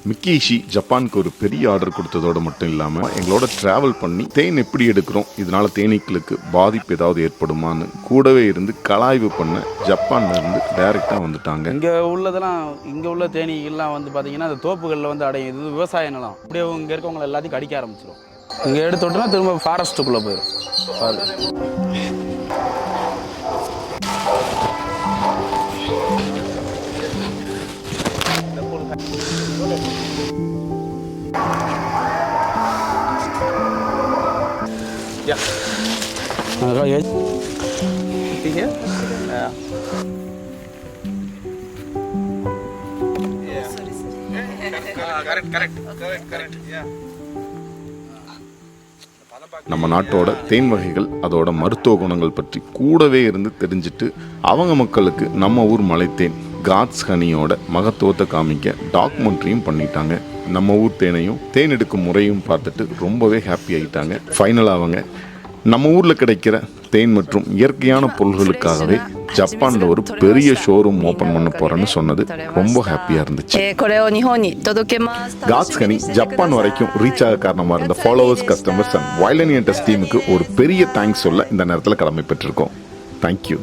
மிக்கேஷி ஜப்பானுக்கு ஒரு பெரிய ஆர்டர் கொடுத்ததோடு மட்டும் இல்லாமல் எங்களோட ட்ராவல் பண்ணி தேன் எப்படி எடுக்கிறோம், இதனால் தேனீக்களுக்கு பாதிப்பு ஏதாவது ஏற்படுமான்னு கூடவே இருந்து கலாய்வு பண்ண ஜப்பான்லேருந்து டைரெக்டாக வந்துட்டாங்க. இங்கே உள்ள தேனீக்கெல்லாம் வந்து பார்த்தீங்கன்னா அந்த தோப்புகளில் வந்து அடையும். இது விவசாய நிலம். அப்படியே இங்கே இருக்கவங்களை எல்லாத்தையும் கடிக்க ஆரம்பிச்சிடும். இங்கே எடுத்துட்டோம்னா திரும்ப ஃபாரஸ்ட்டுக்குள்ளே போயிடும். Yeah. Right. See here? Yeah. Correct. Yeah. நம்ம நாட்டோட தேன் வகைகள் அதோட மருத்துவ குணங்கள் பற்றி கூடவே இருந்து தெரிஞ்சுட்டு அவங்க மக்களுக்கு நம்ம ஊர் மலைத்தேன் காட்ஸ் ஹனியோட மகத்துவத்தை காமிக்க டாக்குமெண்ட்ரியும் பண்ணிட்டாங்க. நம்ம ஊர் தேனையும் தேன் எடுக்கும் முறையும் பார்த்துட்டு ரொம்பவே ஹாப்பி ஆகிட்டாங்க. ஃபைனலாக அவங்க நம்ம ஊரில் கிடைக்கிற தேன் மற்றும் இயற்கையான பொருள்களுக்காகவே ஜப்பான்ல ஒரு பெரிய ஷோரூம் ஓபன் பண்ண போறேன்னு சொன்னது ரொம்ப ஹாப்பியா இருந்துச்சு. காட்ஸ் ஹனி ஜப்பான் வரைக்கும் ரீச் ஆக காரணமா இருந்த ஃபாலோவர்ஸ், கஸ்டமர்ஸ் அண்ட் வயலனியன்டஸ் டீமுக்கு ஒரு பெரிய தேங்க்ஸ் சொல்ல இந்த நேரத்தில் கடமை பெற்றிருக்கோம். தேங்க்யூ.